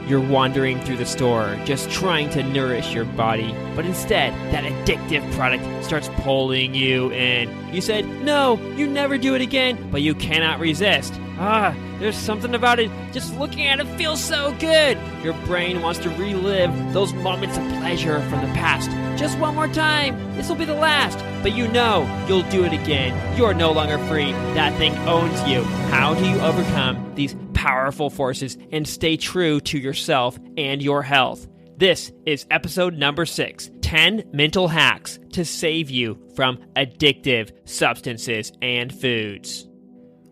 you're wandering through the store, just trying to nourish your body, but instead, that addictive product starts pulling you in. You said, no, you never do it again, but you cannot resist. There's something about it. Just looking at it feels so good. Your brain wants to relive those moments of pleasure from the past. Just one more time. This will be the last. But you know you'll do it again. You're no longer free. That thing owns you. How do you overcome these powerful forces and stay true to yourself and your health? This is episode number 6, 10 mental hacks to save you from addictive substances and foods.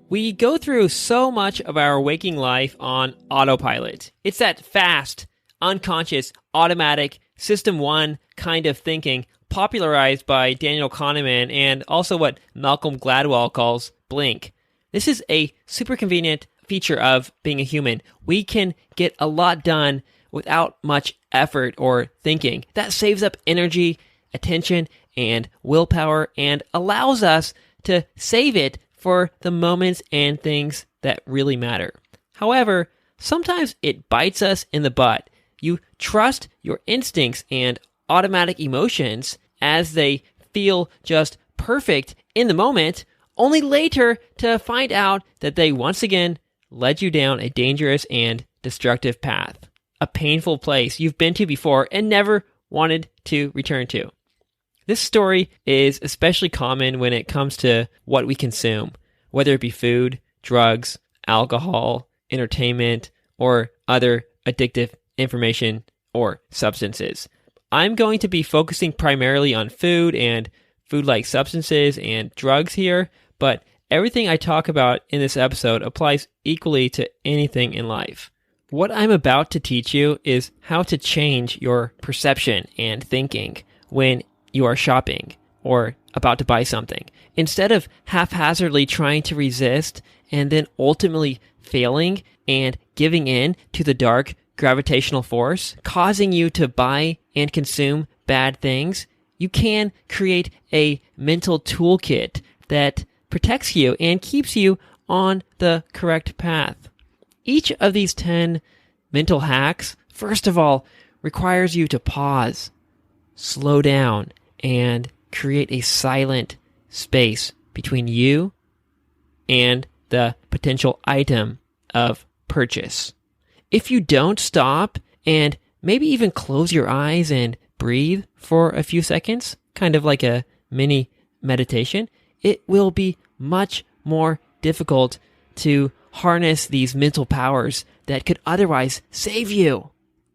We go through so much of our waking life on autopilot. It's that fast, unconscious, automatic, System 1 kind of thinking popularized by Daniel Kahneman and also what Malcolm Gladwell calls blink. This is a super convenient feature of being a human. We can get a lot done without much effort or thinking. That saves up energy, attention, and willpower and allows us to save it for the moments and things that really matter. However, sometimes it bites us in the butt. You trust your instincts and automatic emotions as they feel just perfect in the moment, only later to find out that they once again led you down a dangerous and destructive path, a painful place you've been to before and never wanted to return to. This story is especially common when it comes to what we consume, whether it be food, drugs, alcohol, entertainment, or other addictive information or substances. I'm going to be focusing primarily on food and food-like substances and drugs here, but everything I talk about in this episode applies equally to anything in life. What I'm about to teach you is how to change your perception and thinking when you are shopping or about to buy something. Instead of haphazardly trying to resist and then ultimately failing and giving in to the dark gravitational force, causing you to buy and consume bad things, you can create a mental toolkit that protects you and keeps you on the correct path. Each of these 10 mental hacks, first of all, requires you to pause, slow down, and create a silent space between you and the potential item of purchase. If you don't stop and maybe even close your eyes and breathe for a few seconds, kind of like a mini meditation, it will be much more difficult to harness these mental powers that could otherwise save you.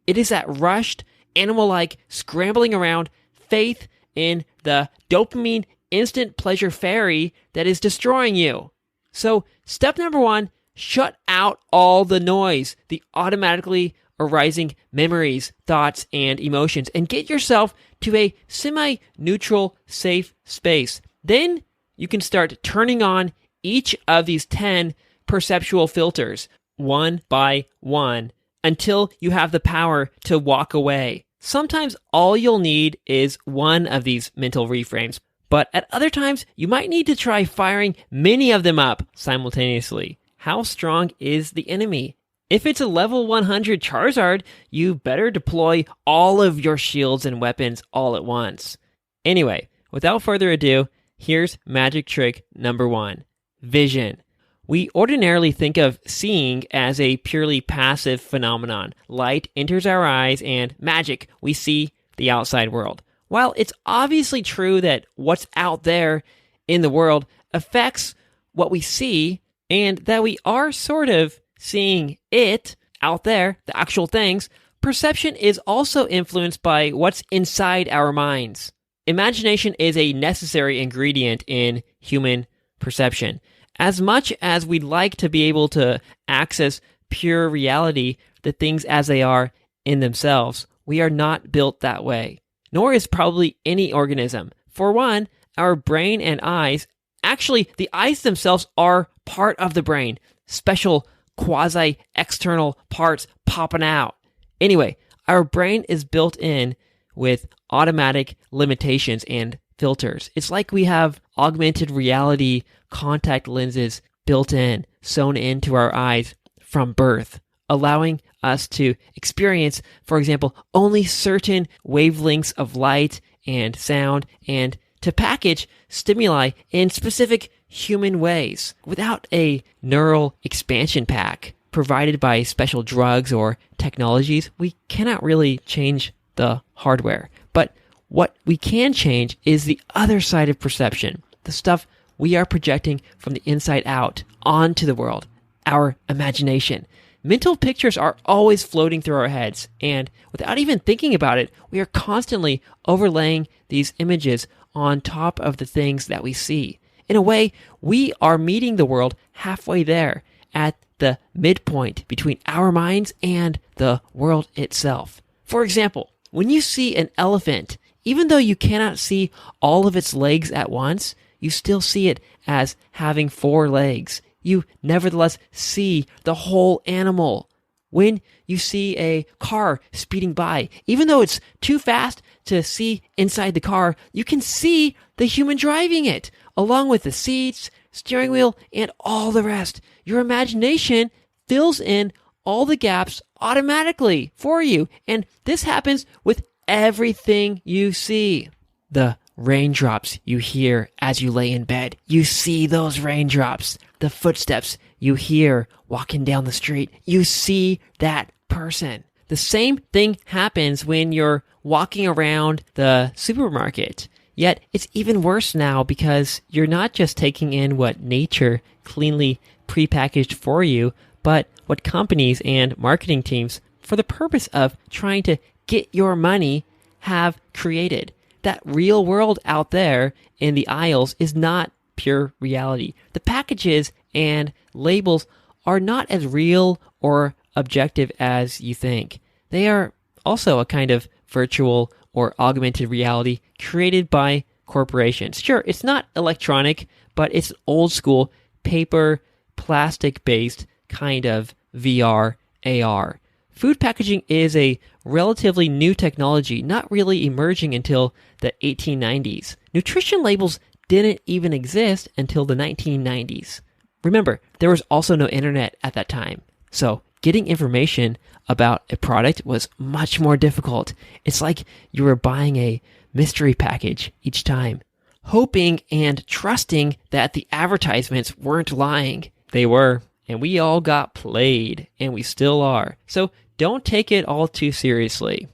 It is that rushed, animal-like, scrambling around faith in the dopamine instant pleasure fairy that is destroying you. So, step number 1, shut out all the noise, the automatically arising memories, thoughts, and emotions, and get yourself to a semi-neutral, safe space. Then you can start turning on each of these 10 perceptual filters, one by one, until you have the power to walk away. Sometimes all you'll need is one of these mental reframes, but at other times you might need to try firing many of them up simultaneously. How strong is the enemy? If it's a level 100 Charizard, you better deploy all of your shields and weapons all at once. Anyway, without further ado, here's magic trick number 1, vision. We ordinarily think of seeing as a purely passive phenomenon. Light enters our eyes and magic, we see the outside world. While it's obviously true that what's out there in the world affects what we see and that we are sort of seeing it out there, the actual things, perception is also influenced by what's inside our minds. Imagination is a necessary ingredient in human perception. As much as we'd like to be able to access pure reality, the things as they are in themselves, we are not built that way. Nor is probably any organism. For one, our brain and eyes, actually the eyes themselves are part of the brain, special quasi-external parts popping out. Anyway, our brain is built in with automatic limitations and filters. It's like we have augmented reality contact lenses built in, sewn into our eyes from birth, allowing us to experience, for example, only certain wavelengths of light and sound, and to package stimuli in specific human ways without a neural expansion pack provided by special drugs or technologies. We cannot really change the hardware. But what we can change is the other side of perception, the stuff we are projecting from the inside out onto the world, our imagination. Mental pictures are always floating through our heads, and without even thinking about it, we are constantly overlaying these images on top of the things that we see. In a way, we are meeting the world halfway there, at the midpoint between our minds and the world itself. For example, when you see an elephant, even though you cannot see all of its legs at once, you still see it as having 4 legs. You nevertheless see the whole animal. When you see a car speeding by, even though it's too fast to see inside the car, you can see the human driving it, along with the seats, steering wheel, and all the rest. Your imagination fills in all the gaps automatically for you, and this happens with everything you see. The raindrops you hear as you lay in bed, you see those raindrops. The footsteps you hear walking down the street, you see that person. The same thing happens when you're walking around the supermarket. Yet it's even worse now because you're not just taking in what nature cleanly prepackaged for you, but what companies and marketing teams, for the purpose of trying to get your money, have created. That real world out there in the aisles is not pure reality. The packages and labels are not as real or objective as you think. They are also a kind of virtual or augmented reality created by corporations. Sure, it's not electronic, but it's old school, paper, plastic-based kind of VR, AR. Food packaging is a relatively new technology, not really emerging until the 1890s. Nutrition labels didn't even exist until the 1990s. Remember, there was also no internet at that time, so getting information about a product was much more difficult. It's like you were buying a mystery package each time, hoping and trusting that the advertisements weren't lying. They were, and we all got played, and we still are. So don't take it all too seriously.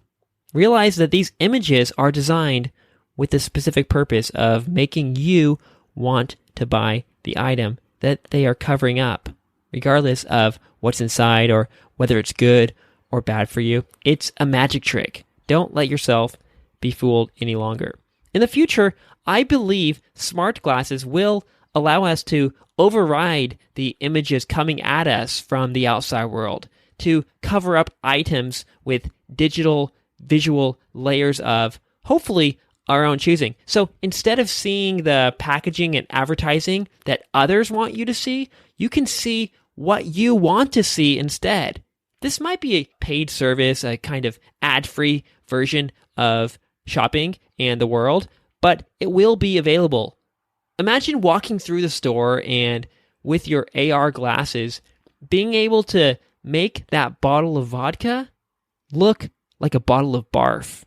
Realize that these images are designed with the specific purpose of making you want to buy the item that they are covering up, regardless of what's inside or whether it's good or bad for you. It's a magic trick. Don't let yourself be fooled any longer. In the future, I believe smart glasses will allow us to override the images coming at us from the outside world, to cover up items with digital visual layers of, hopefully, our own choosing. So instead of seeing the packaging and advertising that others want you to see, you can see what you want to see instead. This might be a paid service, a kind of ad-free version of shopping and the world, but it will be available. Imagine walking through the store and with your AR glasses, being able to make that bottle of vodka look like a bottle of barf.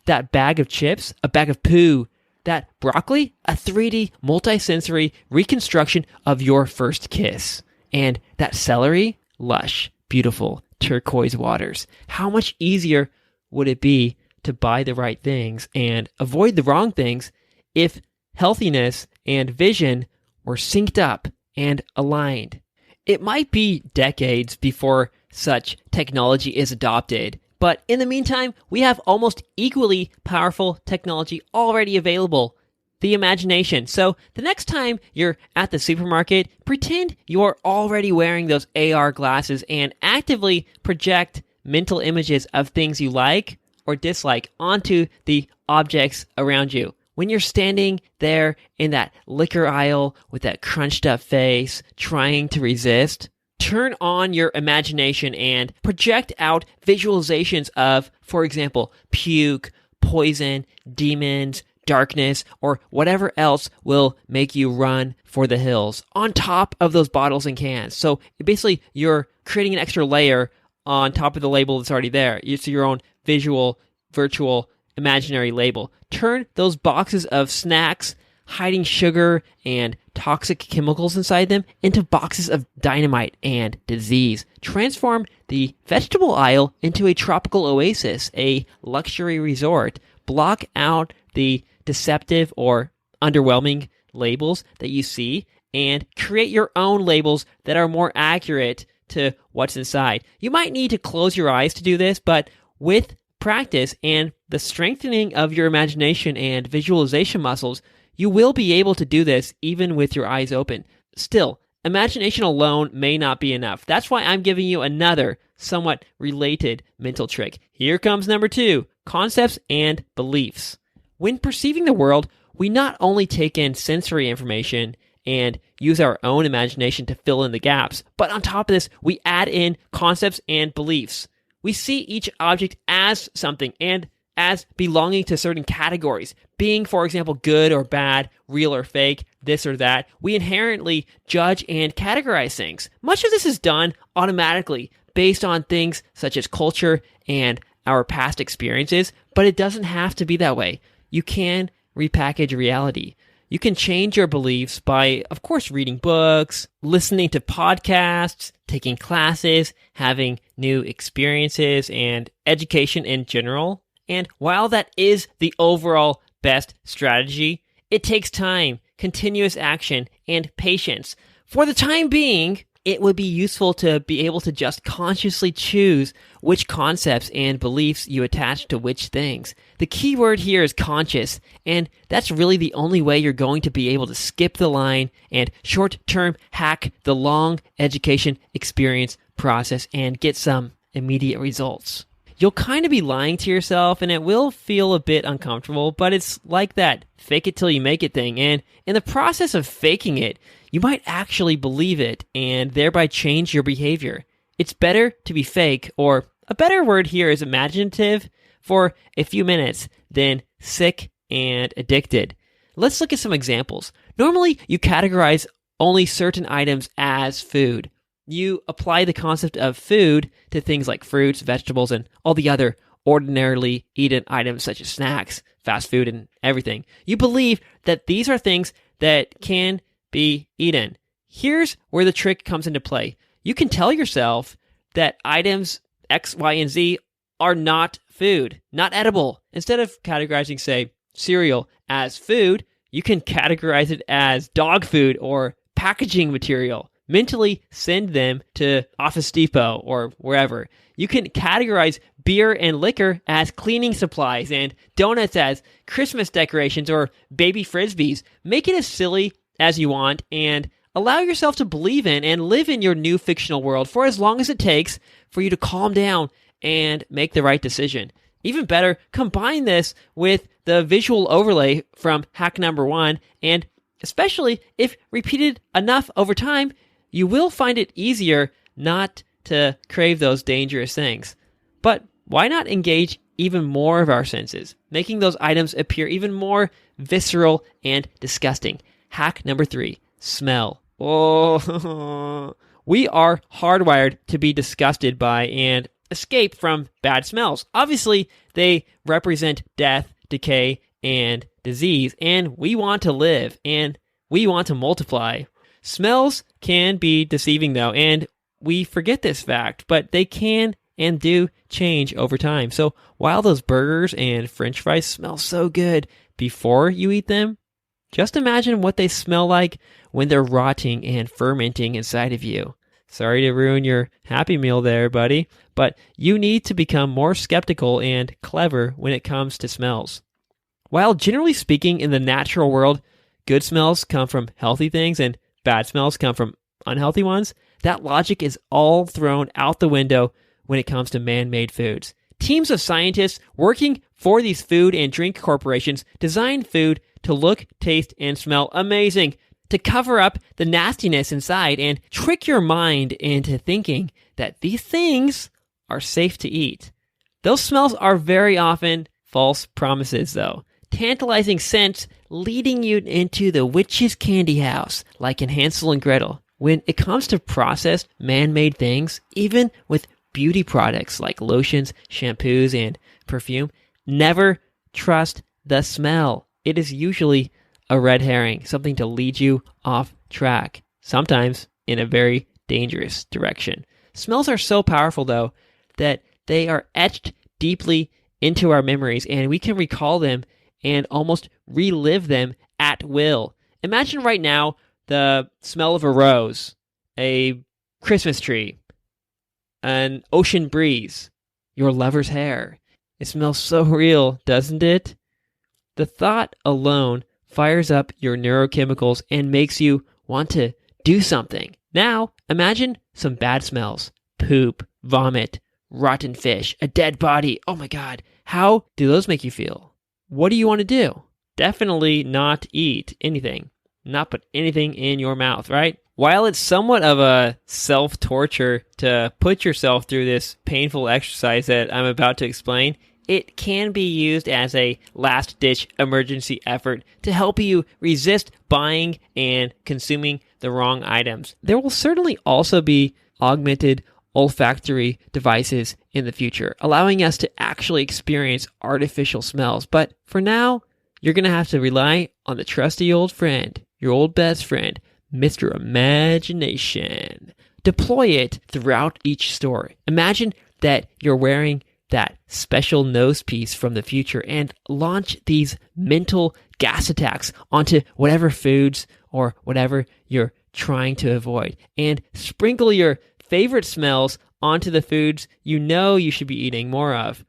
That bag of chips, a bag of poo. That broccoli, a 3D multisensory reconstruction of your first kiss. And that celery, lush, beautiful turquoise waters. How much easier would it be to buy the right things and avoid the wrong things if healthiness and vision were synced up and aligned? It might be decades before such technology is adopted, but in the meantime, we have almost equally powerful technology already available, the imagination. So the next time you're at the supermarket, pretend you're already wearing those AR glasses and actively project mental images of things you like or dislike onto the objects around you. When you're standing there in that liquor aisle with that crunched up face, trying to resist, turn on your imagination and project out visualizations of, for example, puke, poison, demons, darkness, or whatever else will make you run for the hills on top of those bottles and cans. So basically, you're creating an extra layer on top of the label that's already there. It's your own visual, virtual, imaginary label. Turn those boxes of snacks hiding sugar and toxic chemicals inside them into boxes of dynamite and disease. Transform the vegetable aisle into a tropical oasis, a luxury resort. Block out the deceptive or underwhelming labels that you see and create your own labels that are more accurate to what's inside. You might need to close your eyes to do this, but with practice and the strengthening of your imagination and visualization muscles, you will be able to do this even with your eyes open. Still, imagination alone may not be enough. That's why I'm giving you another somewhat related mental trick. Here comes number 2, concepts and beliefs. When perceiving the world, we not only take in sensory information and use our own imagination to fill in the gaps, but on top of this, we add in concepts and beliefs. We see each object as something and as belonging to certain categories, being, for example, good or bad, real or fake, this or that. We inherently judge and categorize things. Much of this is done automatically based on things such as culture and our past experiences, but it doesn't have to be that way. You can repackage reality. You can change your beliefs by, of course, reading books, listening to podcasts, taking classes, having new experiences, and education in general. And while that is the overall best strategy, it takes time, continuous action, and patience. For the time being, it would be useful to be able to just consciously choose which concepts and beliefs you attach to which things. The key word here is conscious, and that's really the only way you're going to be able to skip the line and short-term hack the long education experience process and get some immediate results. You'll kind of be lying to yourself, and it will feel a bit uncomfortable, but it's like that fake it till you make it thing. And in the process of faking it, you might actually believe it and thereby change your behavior. It's better to be fake, or a better word here is imaginative, for a few minutes than sick and addicted. Let's look at some examples. Normally, you categorize only certain items as food. You apply the concept of food to things like fruits, vegetables, and all the other ordinarily eaten items such as snacks, fast food, and everything. You believe that these are things that can be eaten. Here's where the trick comes into play. You can tell yourself that items X, Y, and Z are not food, not edible. Instead of categorizing, say, cereal as food, you can categorize it as dog food or packaging material. Mentally send them to Office Depot or wherever. You can categorize beer and liquor as cleaning supplies and donuts as Christmas decorations or baby frisbees. Make it as silly as you want and allow yourself to believe in and live in your new fictional world for as long as it takes for you to calm down and make the right decision. Even better, combine this with the visual overlay from hack number 1, and especially if repeated enough over time, you will find it easier not to crave those dangerous things. But why not engage even more of our senses, making those items appear even more visceral and disgusting? Hack number 3, smell. Oh, we are hardwired to be disgusted by and escape from bad smells. Obviously, they represent death, decay, and disease, and we want to live, and we want to multiply. Smells can be deceiving, though, and we forget this fact, but they can and do change over time. So while those burgers and french fries smell so good before you eat them, just imagine what they smell like when they're rotting and fermenting inside of you. Sorry to ruin your Happy Meal there, buddy, but you need to become more skeptical and clever when it comes to smells. While generally speaking in the natural world, good smells come from healthy things and bad smells come from unhealthy ones, that logic is all thrown out the window when it comes to man-made foods. Teams of scientists working for these food and drink corporations design food to look, taste, and smell amazing, to cover up the nastiness inside and trick your mind into thinking that these things are safe to eat. Those smells are very often false promises, though. Tantalizing scents leading you into the witch's candy house, like in Hansel and Gretel. When it comes to processed, man-made things, even with beauty products like lotions, shampoos, and perfume, never trust the smell. It is usually a red herring, something to lead you off track, sometimes in a very dangerous direction. Smells are so powerful, though, that they are etched deeply into our memories, and we can recall them and almost relive them at will. Imagine right now the smell of a rose, a Christmas tree, an ocean breeze, your lover's hair. It smells so real, doesn't it? The thought alone fires up your neurochemicals and makes you want to do something. Now, imagine some bad smells. Poop, vomit, rotten fish, a dead body. Oh my God, how do those make you feel? What do you want to do? Definitely not eat anything. Not put anything in your mouth, right? While it's somewhat of a self-torture to put yourself through this painful exercise that I'm about to explain, it can be used as a last-ditch emergency effort to help you resist buying and consuming the wrong items. There will certainly also be augmented olfactory devices in the future, allowing us to actually experience artificial smells. But for now, you're going to have to rely on the trusty old friend, your old best friend, Mr. Imagination. Deploy it throughout each store. Imagine that you're wearing that special nose piece from the future and launch these mental gas attacks onto whatever foods or whatever you're trying to avoid, and sprinkle your favorite smells onto the foods you know you should be eating more of.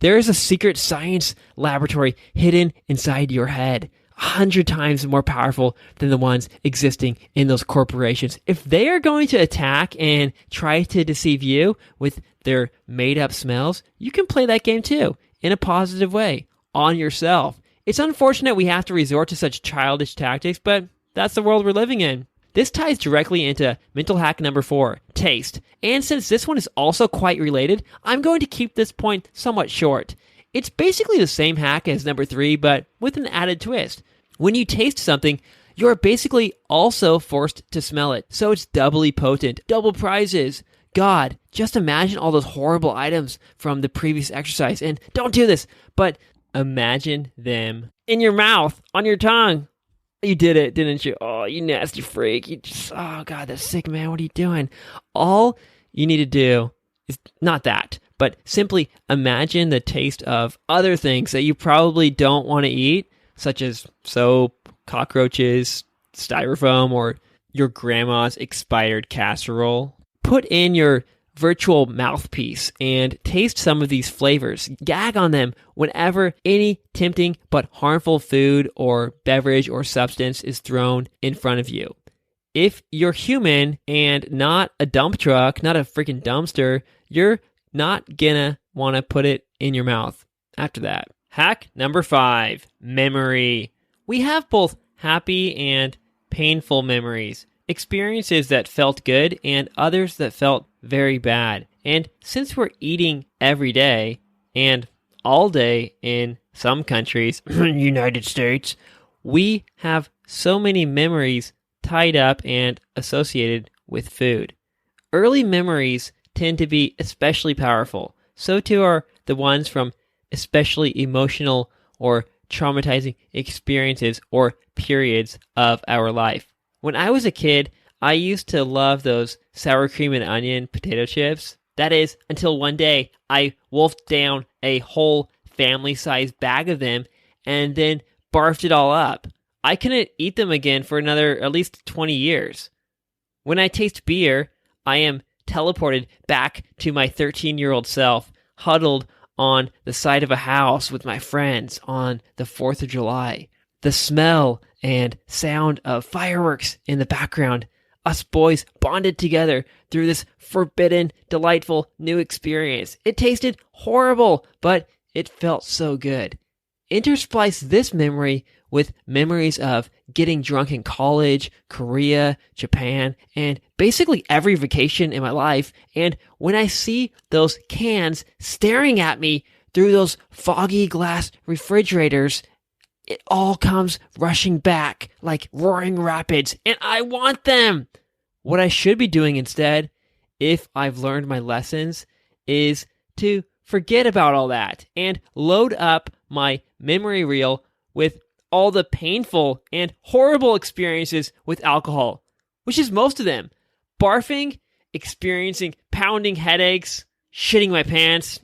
There is a secret science laboratory hidden inside your head, 100 times more powerful than the ones existing in those corporations. If they are going to attack and try to deceive you with their made-up smells, you can play that game too, in a positive way, on yourself. It's unfortunate we have to resort to such childish tactics, but that's the world we're living in. This ties directly into mental hack number 4, taste. And since this one is also quite related, I'm going to keep this point somewhat short. It's basically the same hack as number 3, but with an added twist. When you taste something, you're basically also forced to smell it, so it's doubly potent. Double prizes. God, just imagine all those horrible items from the previous exercise, and don't do this, but imagine them in your mouth, on your tongue. You did it, didn't you? Oh, you nasty freak. Oh God, that's sick, man. What are you doing? All you need to do is not that, but simply imagine the taste of other things that you probably don't want to eat, such as soap, cockroaches, styrofoam, or your grandma's expired casserole. Put in your virtual mouthpiece and taste some of these flavors. Gag on them whenever any tempting but harmful food or beverage or substance is thrown in front of you. If you're human and not a dump truck, not a freaking dumpster, you're not gonna want to put it in your mouth after that. Hack number 5, memory. We have both happy and painful memories. Experiences that felt good and others that felt very bad. And since we're eating every day and all day in some countries, United States, we have so many memories tied up and associated with food. Early memories tend to be especially powerful. So too are the ones from especially emotional or traumatizing experiences or periods of our life. When I was a kid, I used to love those sour cream and onion potato chips. That is, until one day I wolfed down a whole family-sized bag of them and then barfed it all up. I couldn't eat them again for another at least 20 years. When I taste beer, I am teleported back to my 13-year-old self, huddled on the side of a house with my friends on the 4th of July. The smell and sound of fireworks in the background. Us boys bonded together through this forbidden, delightful new experience. It tasted horrible, but it felt so good. Intersplice this memory with memories of getting drunk in college, Korea, Japan, and basically every vacation in my life. And when I see those cans staring at me through those foggy glass refrigerators, it all comes rushing back like roaring rapids, and I want them. What I should be doing instead, if I've learned my lessons, is to forget about all that and load up my memory reel with all the painful and horrible experiences with alcohol, which is most of them. Barfing, experiencing pounding headaches, shitting my pants.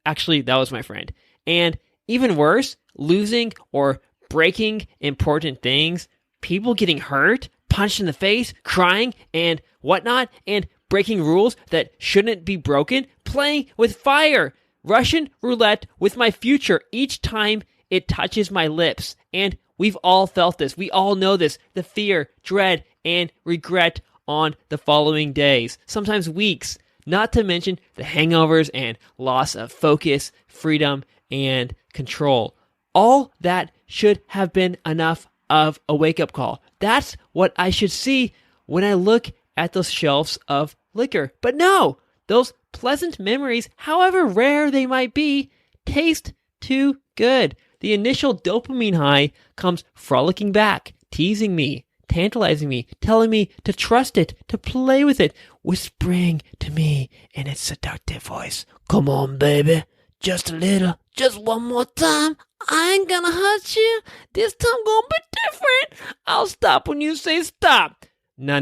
Actually, that was my friend. And even worse, losing or breaking important things, people getting hurt, punched in the face, crying, and whatnot, and breaking rules that shouldn't be broken, playing with fire, Russian roulette with my future each time it touches my lips. And we've all felt this. We all know this. The fear, dread, and regret on the following days, sometimes weeks, not to mention the hangovers and loss of focus, freedom, and control. All that should have been enough of a wake-up call. That's what I should see when I look at those shelves of liquor. But no, those pleasant memories, however rare they might be, taste too good. The initial dopamine high comes frolicking back, teasing me, tantalizing me, telling me to trust it, to play with it, whispering to me in its seductive voice, "Come on, baby, just a little, just one more time. I ain't gonna hurt you. This time gonna be different. I'll stop when you say stop." No.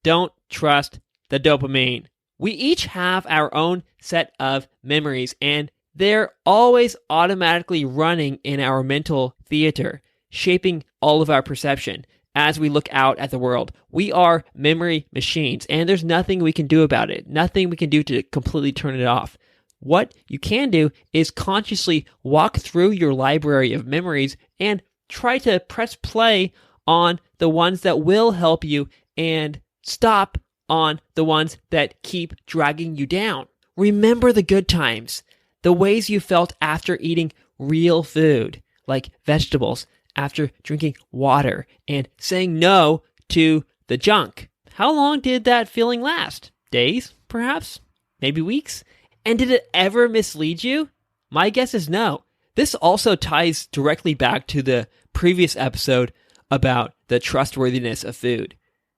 Don't trust the dopamine. We each have our own set of memories, and they're always automatically running in our mental theater, shaping all of our perception as we look out at the world. We are memory machines, and there's nothing we can do about it, nothing we can do to completely turn it off. What you can do is consciously walk through your library of memories and try to press play on the ones that will help you and stop on the ones that keep dragging you down. Remember the good times, the ways you felt after eating real food, like vegetables, after drinking water, and saying no to the junk. How long did that feeling last? Days, perhaps? Maybe weeks? And did it ever mislead you? My guess is no. This also ties directly back to the previous episode about the trustworthiness of food.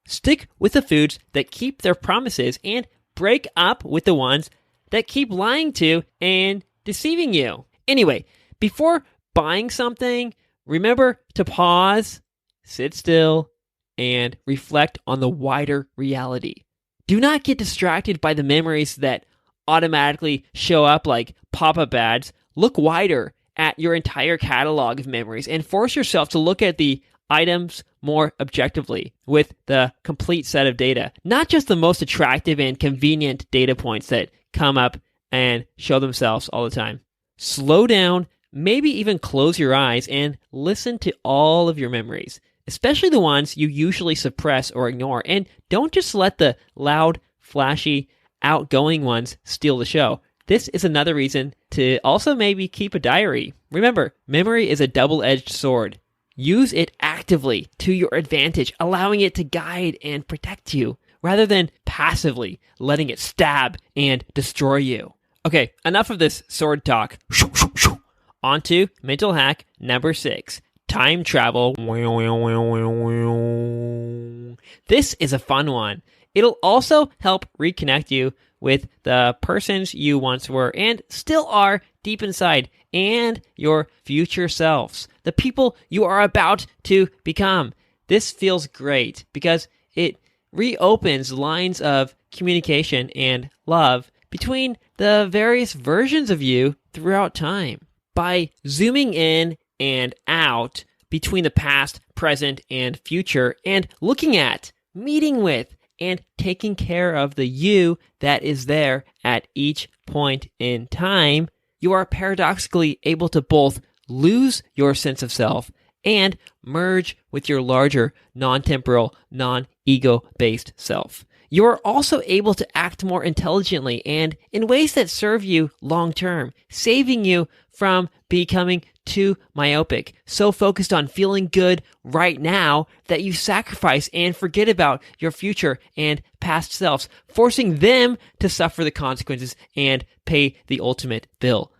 Stick with the foods that keep their promises and break up with the ones that keep lying to and deceiving you. Anyway, before buying something, remember to pause, sit still, and reflect on the wider reality. Do not get distracted by the memories that automatically show up like pop-up ads. Look wider at your entire catalog of memories and force yourself to look at the items more objectively with the complete set of data, not just the most attractive and convenient data points that come up and show themselves all the time. Slow down, maybe even close your eyes and listen to all of your memories, especially the ones you usually suppress or ignore. And don't just let the loud, flashy, outgoing ones steal the show. This is another reason to also maybe keep a diary. Remember, memory is a double-edged sword. Use it actively to your advantage, allowing it to guide and protect you, rather than passively letting it stab and destroy you. Okay, enough of this sword talk. On to mental hack number 6, time travel. This is a fun one. It'll also help reconnect you with the persons you once were and still are deep inside, and your future selves, the people you are about to become. This feels great because it reopens lines of communication and love between the various versions of you throughout time. By zooming in and out between the past, present, and future, and looking at, meeting with, and taking care of the you that is there at each point in time, you are paradoxically able to both lose your sense of self and merge with your larger, non-temporal, non-ego-based self. You are also able to act more intelligently and in ways that serve you long-term, saving you from becoming too myopic, so focused on feeling good right now that you sacrifice and forget about your future and past selves, forcing them to suffer the consequences and pay the ultimate bill.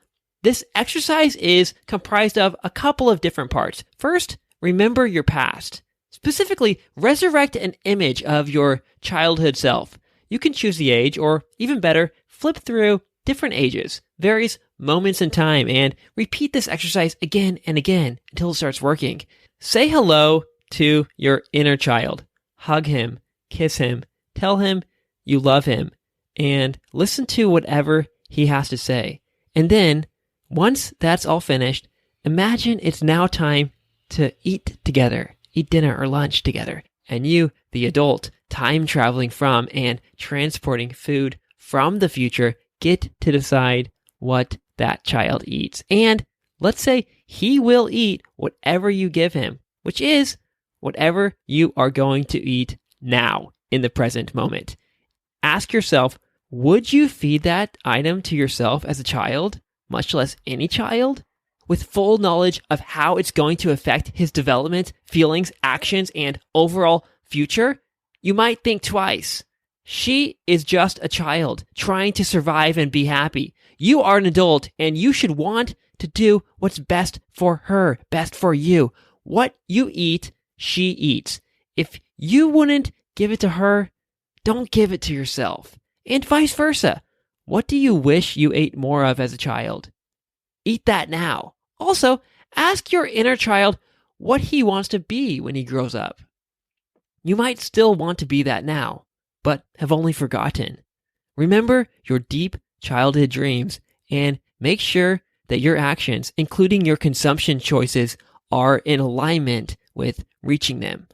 This exercise is comprised of a couple of different parts. First, remember your past. Specifically, resurrect an image of your childhood self. You can choose the age, or even better, flip through different ages, various moments in time, and repeat this exercise again and again until it starts working. Say hello to your inner child. Hug him, kiss him, tell him you love him, and listen to whatever he has to say. And then, once that's all finished, imagine it's now time to eat together, eat dinner or lunch together. And you, the adult, time traveling from and transporting food from the future, get to decide what that child eats. And let's say he will eat whatever you give him, which is whatever you are going to eat now in the present moment. Ask yourself, would you feed that item to yourself as a child, much less any child, with full knowledge of how it's going to affect his development, feelings, actions, and overall future? You might think twice. She is just a child trying to survive and be happy. You are an adult, and you should want to do what's best for her, best for you. What you eat, she eats. If you wouldn't give it to her, don't give it to yourself. And vice versa. What do you wish you ate more of as a child? Eat that now. Also, ask your inner child what he wants to be when he grows up. You might still want to be that now, but have only forgotten. Remember your deep childhood dreams and make sure that your actions, including your consumption choices, are in alignment with reaching them.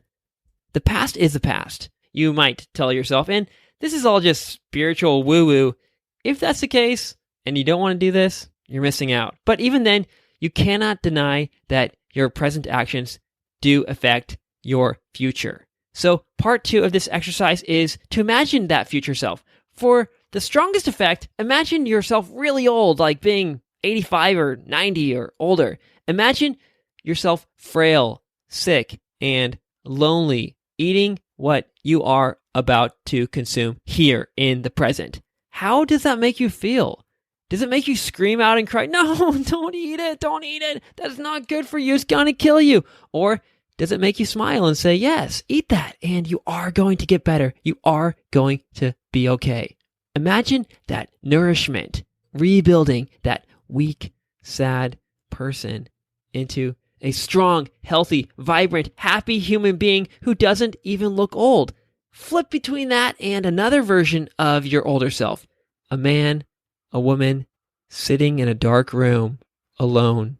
The past is the past, you might tell yourself, and this is all just spiritual woo-woo. If that's the case, and you don't want to do this, you're missing out. But even then, you cannot deny that your present actions do affect your future. So part 2 of this exercise is to imagine that future self. For the strongest effect, imagine yourself really old, like being 85 or 90 or older. Imagine yourself frail, sick, and lonely, eating what you are about to consume here in the present. How does that make you feel? Does it make you scream out and cry, "No, don't eat it, don't eat it. That's not good for you, it's gonna kill you"? Or does it make you smile and say, "Yes, eat that, and you are going to get better. You are going to be okay"? Imagine that nourishment, rebuilding that weak, sad person into a strong, healthy, vibrant, happy human being who doesn't even look old. Flip between that and another version of your older self. A man, a woman, sitting in a dark room, alone,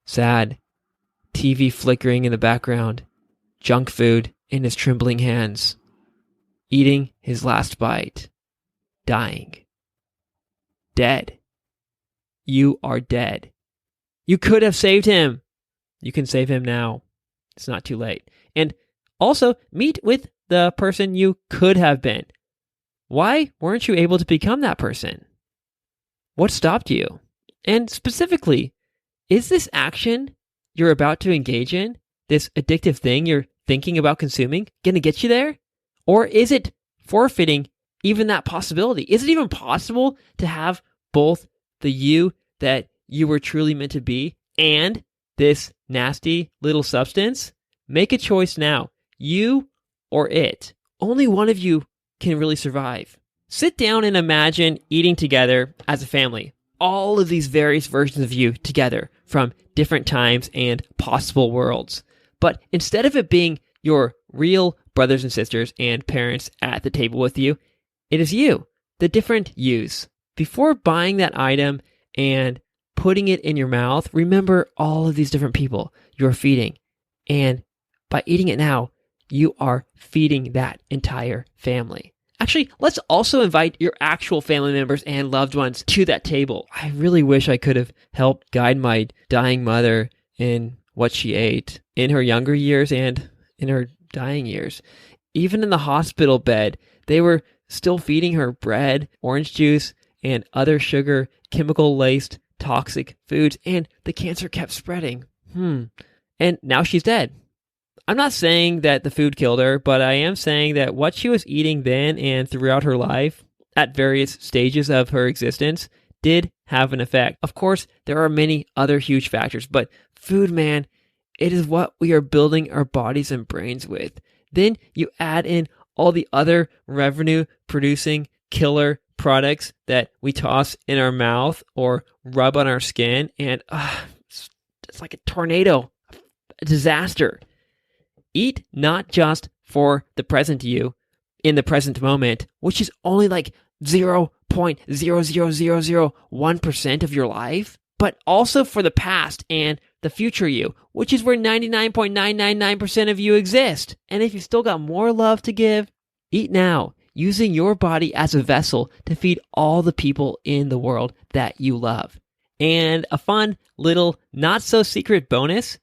sad, TV flickering in the background, junk food in his trembling hands, eating his last bite, dying. Dead. You are dead. You could have saved him. You can save him now. It's not too late. And also, meet with the person you could have been. Why weren't you able to become that person? What stopped you? And specifically, is this action you're about to engage in, this addictive thing you're thinking about consuming, going to get you there? Or is it forfeiting even that possibility? Is it even possible to have both the you that you were truly meant to be and this nasty little substance? Make a choice now. You or it. Only one of you can really survive. Sit down and imagine eating together as a family. All of these various versions of you together from different times and possible worlds. But instead of it being your real brothers and sisters and parents at the table with you, it is you, the different yous. Before buying that item and putting it in your mouth, remember all of these different people you're feeding. And by eating it now, you are feeding that entire family. Actually, let's also invite your actual family members and loved ones to that table. I really wish I could have helped guide my dying mother in what she ate in her younger years and in her dying years. Even in the hospital bed, they were still feeding her bread, orange juice, and other sugar, chemical-laced, toxic foods, and the cancer kept spreading. And now she's dead. I'm not saying that the food killed her, but I am saying that what she was eating then and throughout her life, at various stages of her existence, did have an effect. Of course, there are many other huge factors, but food, man, it is what we are building our bodies and brains with. Then you add in all the other revenue-producing, killer products that we toss in our mouth or rub on our skin, and it's like a tornado, a disaster. Eat not just for the present you in the present moment, which is only like 0.00001% of your life, but also for the past and the future you, which is where 99.999% of you exist. And if you still got more love to give, eat now, using your body as a vessel to feed all the people in the world that you love. And a fun little not so secret bonus,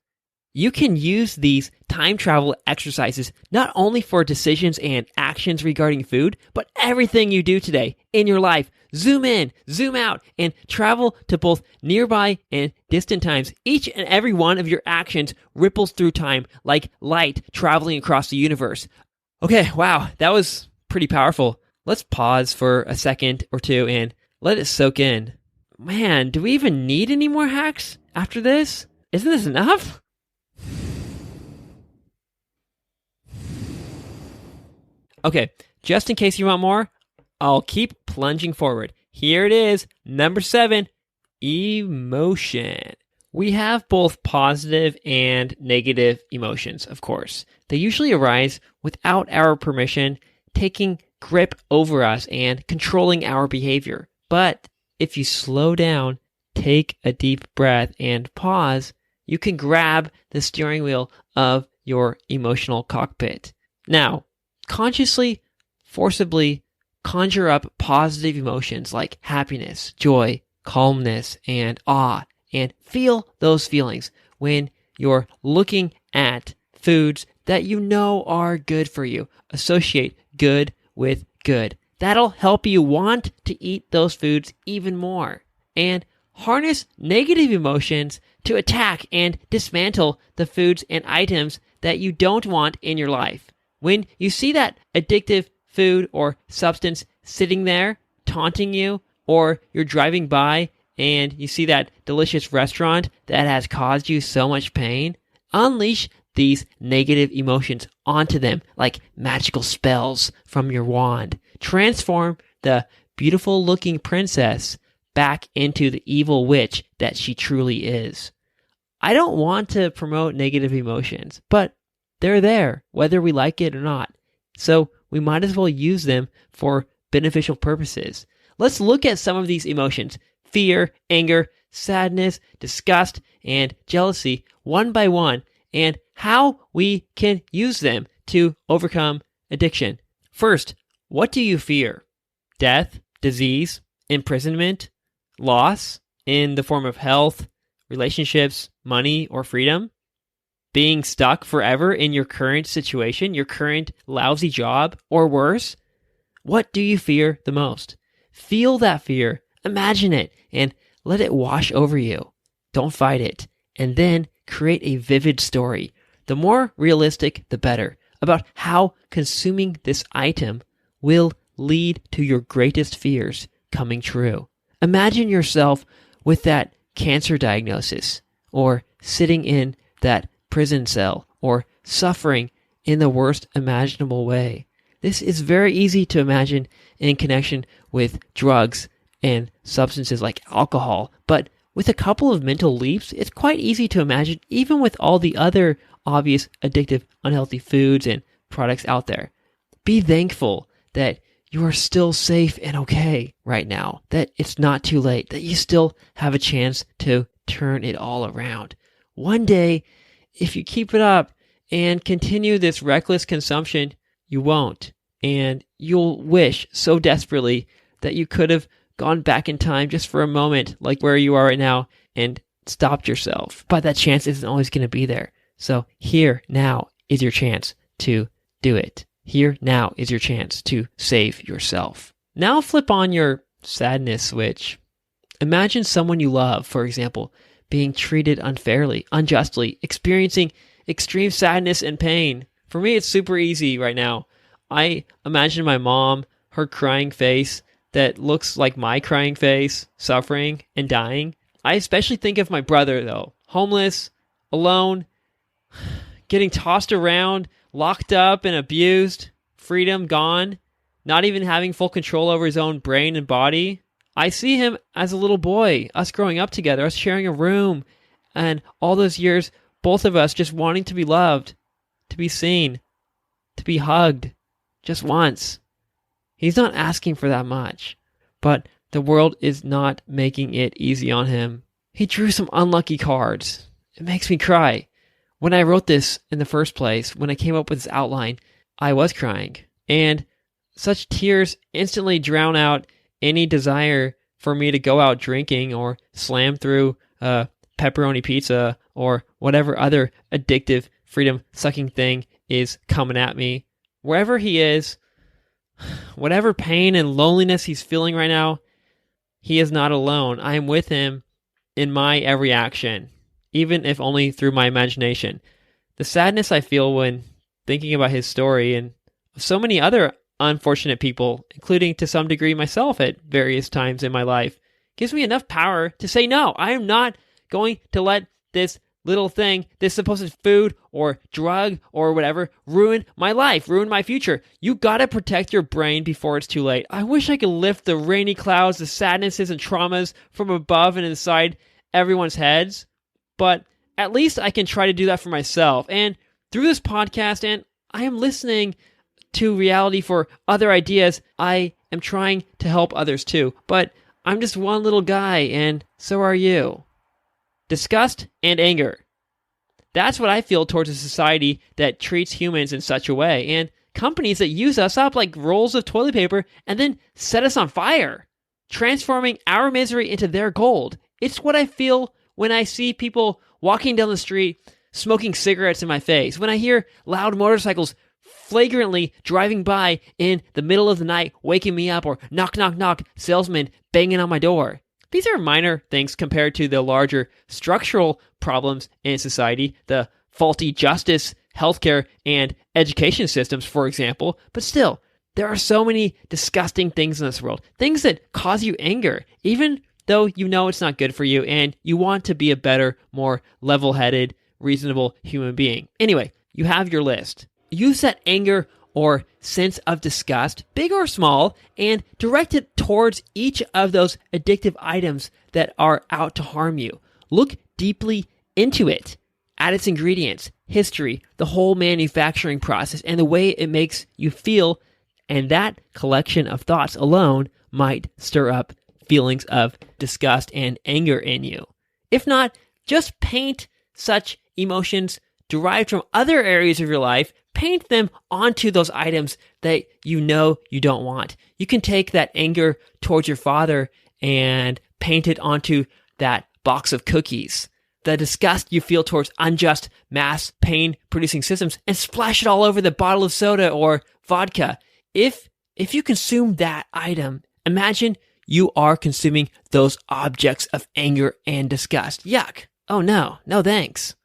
you can use these time travel exercises not only for decisions and actions regarding food, but everything you do today in your life. Zoom in, zoom out, and travel to both nearby and distant times. Each and every one of your actions ripples through time like light traveling across the universe. Okay, wow, that was pretty powerful. Let's pause for a second or two and let it soak in. Man, do we even need any more hacks after this? Isn't this enough? Okay, just in case you want more, I'll keep plunging forward. Here it is, number 7, emotion. We have both positive and negative emotions, of course. They usually arise without our permission, taking grip over us and controlling our behavior. But if you slow down, take a deep breath, and pause, you can grab the steering wheel of your emotional cockpit. Now, consciously, forcibly conjure up positive emotions like happiness, joy, calmness, and awe, and feel those feelings when you're looking at foods that you know are good for you. Associate good with good. That'll help you want to eat those foods even more. And harness negative emotions to attack and dismantle the foods and items that you don't want in your life. When you see that addictive food or substance sitting there taunting you, or you're driving by and you see that delicious restaurant that has caused you so much pain, unleash these negative emotions onto them like magical spells from your wand. Transform the beautiful looking princess back into the evil witch that she truly is. I don't want to promote negative emotions, but they're there, whether we like it or not. So we might as well use them for beneficial purposes. Let's look at some of these emotions: fear, anger, sadness, disgust, and jealousy, one by one, and how we can use them to overcome addiction. First, what do you fear? Death, disease, imprisonment, loss in the form of health, relationships, money, or freedom? Being stuck forever in your current situation, your current lousy job, or worse? What do you fear the most? Feel that fear, imagine it, and let it wash over you. Don't fight it. And then create a vivid story, the more realistic the better, about how consuming this item will lead to your greatest fears coming true. Imagine yourself with that cancer diagnosis, or sitting in that prison cell, or suffering in the worst imaginable way. This is very easy to imagine in connection with drugs and substances like alcohol, but with a couple of mental leaps, it's quite easy to imagine even with all the other obvious addictive, unhealthy foods and products out there. Be thankful that you are still safe and okay right now, that it's not too late, that you still have a chance to turn it all around. One day, if you keep it up and continue this reckless consumption, you won't. And you'll wish so desperately that you could have gone back in time just for a moment, like where you are right now, and stopped yourself. But that chance isn't always going to be there. So here, now, is your chance to do it. Here, now, is your chance to save yourself. Now flip on your sadness switch. Imagine someone you love, for example, being treated unfairly, unjustly, experiencing extreme sadness and pain. For me, it's super easy right now. I imagine my mom, her crying face that looks like my crying face, suffering and dying. I especially think of my brother, though. Homeless, alone, getting tossed around, locked up and abused, freedom gone. not even having full control over his own brain and body. I see him as a little boy, us growing up together, us sharing a room, and all those years, both of us just wanting to be loved, to be seen, to be hugged, just once. He's not asking for that much, but the world is not making it easy on him. He drew some unlucky cards. It makes me cry. When I wrote this in the first place, when I came up with this outline, I was crying. And such tears instantly drown out any desire for me to go out drinking or slam through pepperoni pizza or whatever other addictive freedom-sucking thing is coming at me. Wherever he is, whatever pain and loneliness he's feeling right now, he is not alone. I am with him in my every action, even if only through my imagination. The sadness I feel when thinking about his story and so many other unfortunate people, including to some degree myself at various times in my life, gives me enough power to say, no, I am not going to let this little thing, this supposed food or drug or whatever, ruin my life, ruin my future. You gotta protect your brain before it's too late. I wish I could lift the rainy clouds, the sadnesses and traumas from above and inside everyone's heads, but at least I can try to do that for myself. And through this podcast, and I am listening to reality for other ideas, I am trying to help others too. But I'm just one little guy, and so are you. Disgust and anger. That's what I feel towards a society that treats humans in such a way, and companies that use us up like rolls of toilet paper and then set us on fire, transforming our misery into their gold. It's what I feel when I see people walking down the street smoking cigarettes in my face, when I hear loud motorcycles flagrantly driving by in the middle of the night, waking me up, or knock, knock, knock, salesman banging on my door. These are minor things compared to the larger structural problems in society, the faulty justice, healthcare, and education systems, for example. But still, there are so many disgusting things in this world, things that cause you anger, even though you know it's not good for you and you want to be a better, more level-headed, reasonable human being. Anyway, you have your list. Use that anger or sense of disgust, big or small, and direct it towards each of those addictive items that are out to harm you. Look deeply into it, at its ingredients, history, the whole manufacturing process, and the way it makes you feel, and that collection of thoughts alone might stir up feelings of disgust and anger in you. If not, just paint such emotions derived from other areas of your life, paint them onto those items that you know you don't want. You can take that anger towards your father and paint it onto that box of cookies. The disgust you feel towards unjust mass pain-producing systems, and splash it all over the bottle of soda or vodka. If you consume that item, imagine you are consuming those objects of anger and disgust. Yuck. Oh no thanks.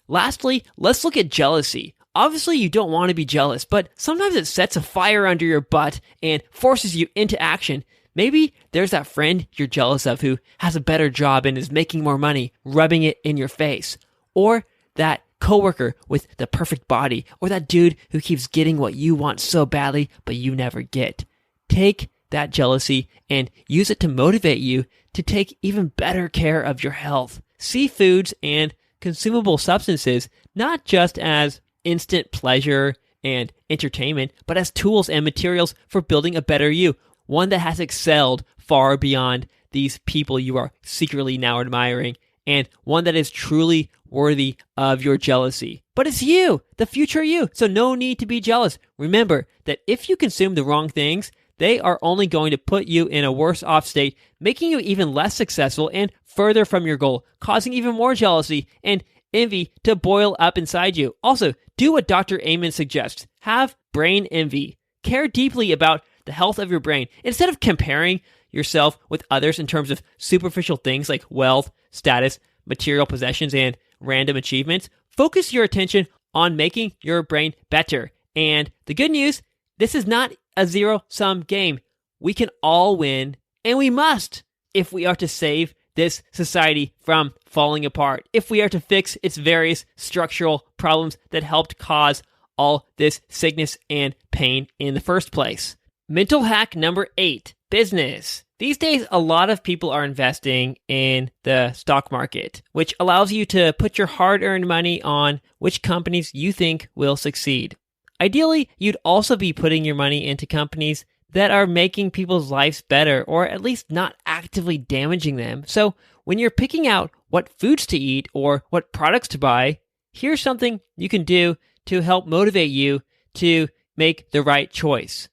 Lastly, let's look at jealousy. Obviously, you don't want to be jealous, but sometimes it sets a fire under your butt and forces you into action. Maybe there's that friend you're jealous of who has a better job and is making more money, rubbing it in your face. Or that coworker with the perfect body, or that dude who keeps getting what you want so badly, but you never get. Take that jealousy and use it to motivate you to take even better care of your health. See foods and consumable substances not just as instant pleasure and entertainment, but as tools and materials for building a better you, one that has excelled far beyond these people you are secretly now admiring, and one that is truly worthy of your jealousy. But it's you, the future you, so no need to be jealous. Remember that if you consume the wrong things, they are only going to put you in a worse off state, making you even less successful and further from your goal, causing even more jealousy and envy to boil up inside you. Also, do what Dr. Amen suggests. Have brain envy. Care deeply about the health of your brain. Instead of comparing yourself with others in terms of superficial things like wealth, status, material possessions, and random achievements, focus your attention on making your brain better. And the good news, this is not a zero-sum game. We can all win, and we must if we are to save this society from falling apart, if we are to fix its various structural problems that helped cause all this sickness and pain in the first place. Mental hack number 8, business. These days, a lot of people are investing in the stock market, which allows you to put your hard-earned money on which companies you think will succeed. Ideally, you'd also be putting your money into companies that are making people's lives better, or at least not actively damaging them. So when you're picking out what foods to eat or what products to buy, here's something you can do to help motivate you to make the right choice.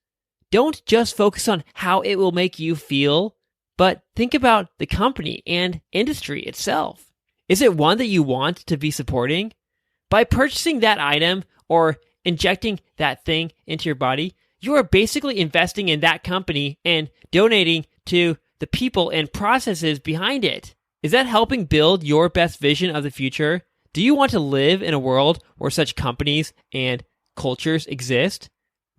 Don't just focus on how it will make you feel, but think about the company and industry itself. Is it one that you want to be supporting? By purchasing that item or injecting that thing into your body, you are basically investing in that company and donating to the people and processes behind it. Is that helping build your best vision of the future? Do you want to live in a world where such companies and cultures exist?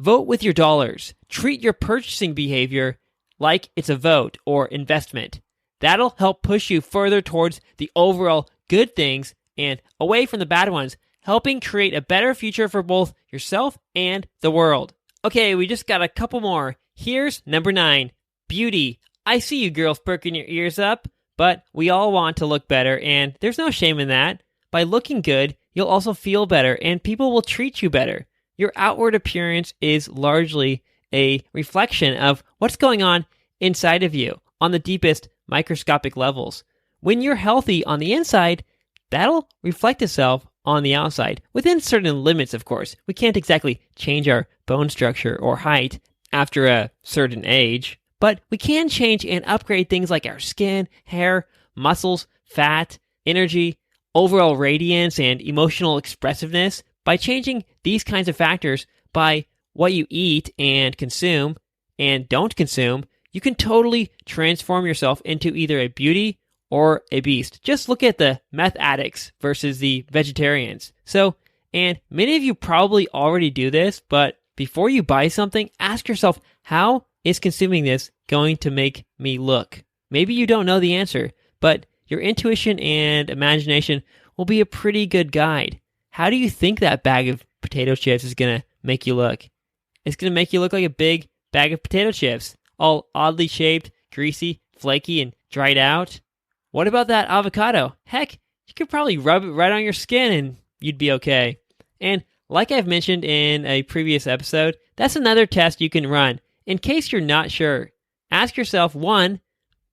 Vote with your dollars. Treat your purchasing behavior like it's a vote or investment. That'll help push you further towards the overall good things and away from the bad ones, helping create a better future for both yourself and the world. Okay, we just got a couple more. Here's number 9, beauty. I see you girls perking your ears up, but we all want to look better, and there's no shame in that. By looking good, you'll also feel better, and people will treat you better. Your outward appearance is largely a reflection of what's going on inside of you on the deepest microscopic levels. When you're healthy on the inside, that'll reflect itself on the outside, within certain limits, of course. We can't exactly change our bone structure or height after a certain age, but we can change and upgrade things like our skin, hair, muscles, fat, energy, overall radiance, and emotional expressiveness. By changing these kinds of factors by what you eat and consume and don't consume, you can totally transform yourself into either a beauty or a beast. Just look at the meth addicts versus the vegetarians. And many of you probably already do this, but before you buy something, ask yourself, how is consuming this going to make me look? Maybe you don't know the answer, but your intuition and imagination will be a pretty good guide. How do you think that bag of potato chips is going to make you look? It's going to make you look like a big bag of potato chips, all oddly shaped, greasy, flaky, and dried out. What about that avocado? Heck, you could probably rub it right on your skin and you'd be okay. And like I've mentioned in a previous episode, that's another test you can run. In case you're not sure, ask yourself, 1,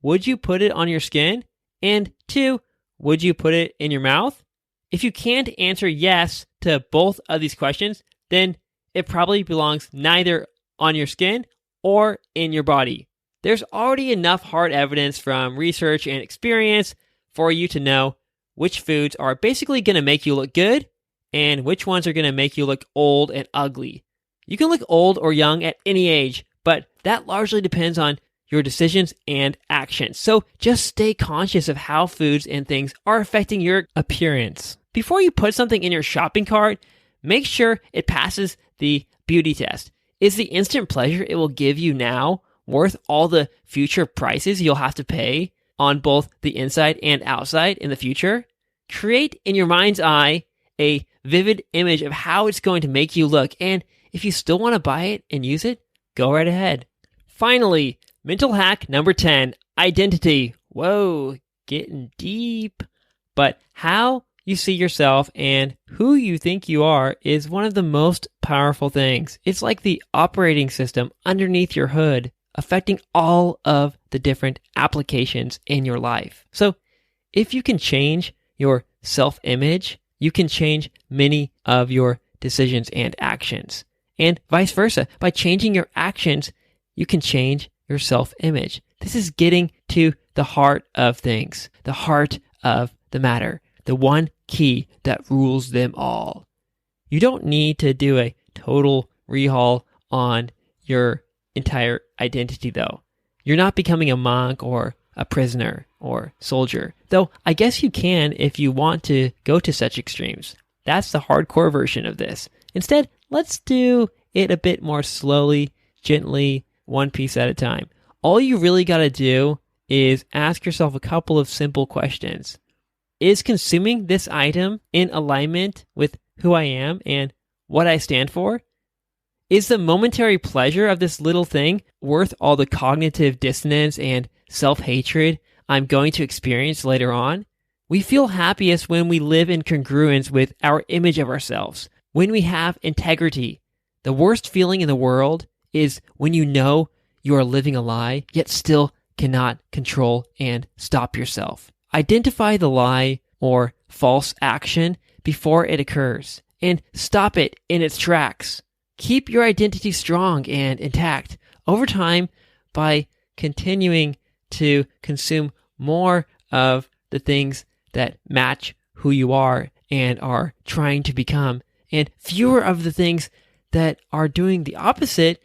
would you put it on your skin? And 2, would you put it in your mouth? If you can't answer yes to both of these questions, then it probably belongs neither on your skin or in your body. There's already enough hard evidence from research and experience for you to know which foods are basically going to make you look good and which ones are going to make you look old and ugly. You can look old or young at any age, but that largely depends on your decisions and actions. So just stay conscious of how foods and things are affecting your appearance. Before you put something in your shopping cart, make sure it passes the beauty test. Is the instant pleasure it will give you now worth all the future prices you'll have to pay on both the inside and outside in the future? Create in your mind's eye a vivid image of how it's going to make you look, and if you still want to buy it and use it, go right ahead. Finally, mental hack number 10, identity. Whoa, getting deep. But how you see yourself and who you think you are is one of the most powerful things. It's like the operating system underneath your hood, affecting all of the different applications in your life. So if you can change your self-image, you can change many of your decisions and actions. And vice versa. By changing your actions, you can change your self-image. This is getting to the heart of things, the heart of the matter, the one key that rules them all. You don't need to do a total rehaul on your entire identity, though. You're not becoming a monk or a prisoner or soldier, though I guess you can if you want to go to such extremes. That's the hardcore version of this. Instead, let's do it a bit more slowly, gently, one piece at a time. All you really got to do is ask yourself a couple of simple questions. Is consuming this item in alignment with who I am and what I stand for? Is the momentary pleasure of this little thing worth all the cognitive dissonance and self-hatred I'm going to experience later on? We feel happiest when we live in congruence with our image of ourselves, when we have integrity. The worst feeling in the world is when you know you are living a lie, yet still cannot control and stop yourself. Identify the lie or false action before it occurs and stop it in its tracks. Keep your identity strong and intact over time by continuing to consume more of the things that match who you are and are trying to become, and fewer of the things that are doing the opposite.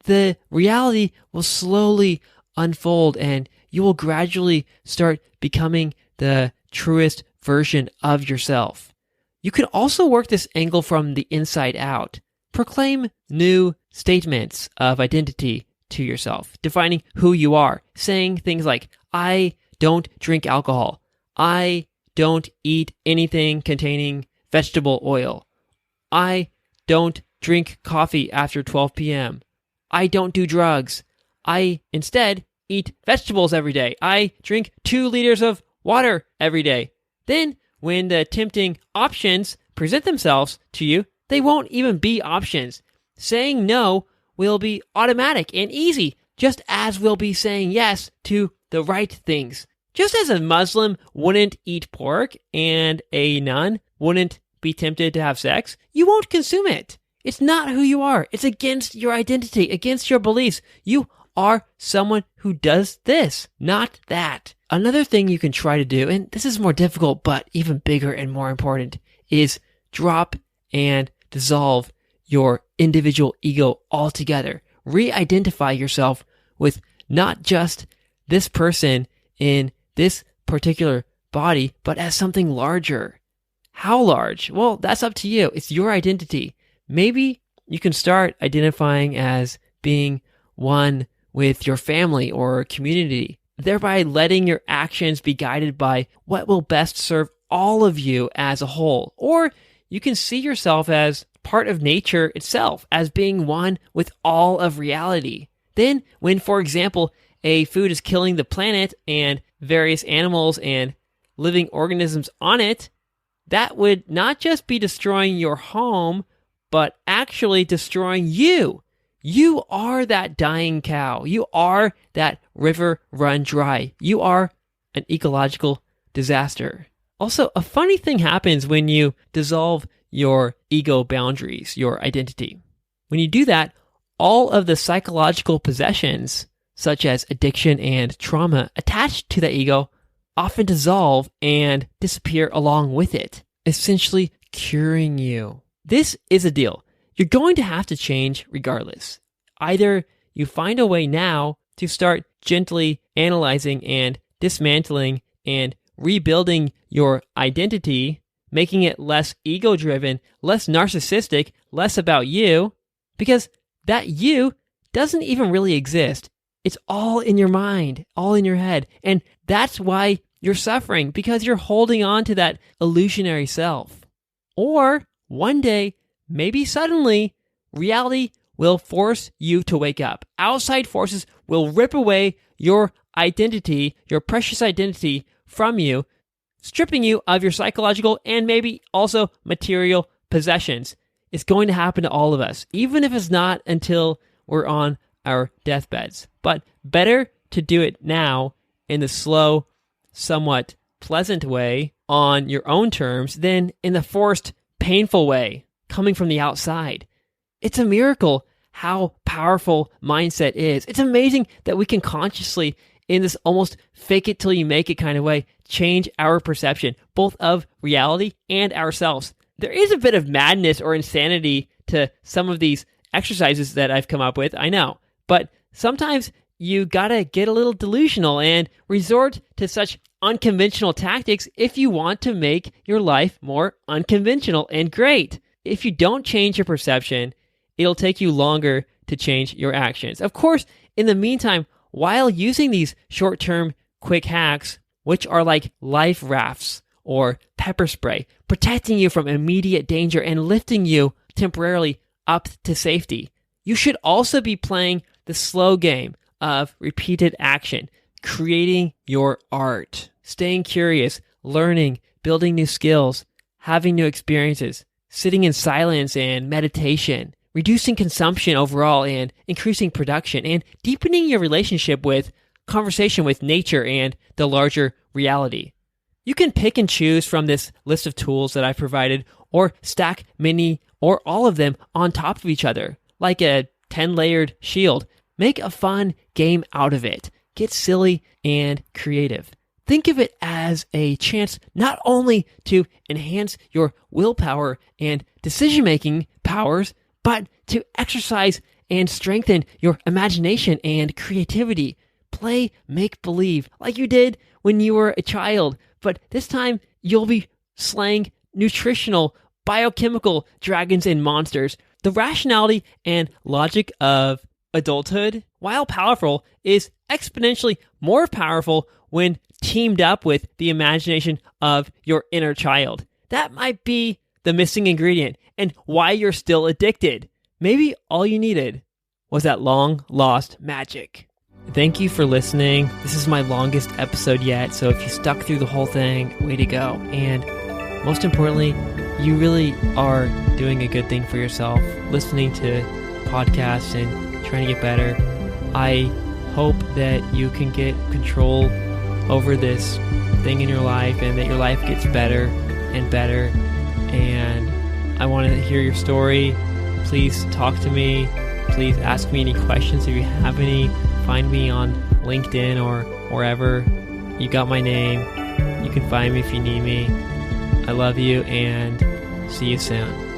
The reality will slowly unfold and you will gradually start becoming the truest version of yourself. You can also work this angle from the inside out. Proclaim new statements of identity to yourself, defining who you are, saying things like, I don't drink alcohol. I don't eat anything containing vegetable oil. I don't drink coffee after 12 p.m. I don't do drugs. I instead eat vegetables every day. I drink 2 liters of water every day. Then, when the tempting options present themselves to you, they won't even be options. Saying no will be automatic and easy, just as will be saying yes to the right things. Just as a Muslim wouldn't eat pork and a nun wouldn't be tempted to have sex, you won't consume it. It's not who you are. It's against your identity, against your beliefs. You are someone who does this, not that. Another thing you can try to do, and this is more difficult but even bigger and more important, is drop and dissolve your individual ego altogether. Re-identify yourself with not just this person in this particular body, but as something larger. How large? Well, that's up to you. It's your identity. Maybe you can start identifying as being one with your family or community, thereby letting your actions be guided by what will best serve all of you as a whole. Or you can see yourself as part of nature itself, as being one with all of reality. Then, when, for example, a food is killing the planet and various animals and living organisms on it, that would not just be destroying your home, but actually destroying you. You are that dying cow. You are that river run dry. You are an ecological disaster. Also, a funny thing happens when you dissolve your ego boundaries, your identity. When you do that, all of the psychological possessions, such as addiction and trauma attached to the ego, often dissolve and disappear along with it, essentially curing you. This is a deal. You're going to have to change regardless. Either you find a way now to start gently analyzing and dismantling and rebuilding your identity, making it less ego-driven, less narcissistic, less about you, because that you doesn't even really exist. It's all in your mind, all in your head. And that's why you're suffering, because you're holding on to that illusionary self. Or one day, maybe suddenly, reality will force you to wake up. Outside forces will rip away your identity, your precious identity from you, stripping you of your psychological and maybe also material possessions. It's going to happen to all of us, even if it's not until we're on our deathbeds. But better to do it now in the slow, somewhat pleasant way on your own terms than in the forced, painful way coming from the outside. It's a miracle how powerful mindset is. It's amazing that we can consciously, in this almost fake it till you make it kind of way, change our perception, both of reality and ourselves. There is a bit of madness or insanity to some of these exercises that I've come up with, I know. But sometimes you gotta get a little delusional and resort to such unconventional tactics if you want to make your life more unconventional and great. If you don't change your perception, it'll take you longer to change your actions. Of course, in the meantime, while using these short-term quick hacks, which are like life rafts or pepper spray, protecting you from immediate danger and lifting you temporarily up to safety, You should also be playing the slow game of repeated action, creating your art, staying curious, learning, building new skills, having new experiences, sitting in silence and meditation, reducing consumption overall and increasing production, and deepening your relationship with conversation with nature and the larger reality. You can pick and choose from this list of tools that I provided, or stack many or all of them on top of each other, like a 10-layered shield. Make a fun game out of it. Get silly and creative. Think of it as a chance not only to enhance your willpower and decision-making powers, but to exercise and strengthen your imagination and creativity. Play make-believe like you did when you were a child, but this time you'll be slaying nutritional, biochemical dragons and monsters. The rationality and logic of adulthood, while powerful, is exponentially more powerful when teamed up with the imagination of your inner child. That might be the missing ingredient and why you're still addicted. Maybe all you needed was that long-lost magic. Thank you for listening. This is my longest episode yet, so if you stuck through the whole thing, way to go. And most importantly, you really are doing a good thing for yourself, listening to podcasts and trying to get better. I hope that you can get control over this thing in your life and that your life gets better and better. And I want to hear your story. Please talk to me. Please ask me any questions if you have any. Find me on LinkedIn or wherever. You got my name. You can find me if you need me. I love you and see you soon.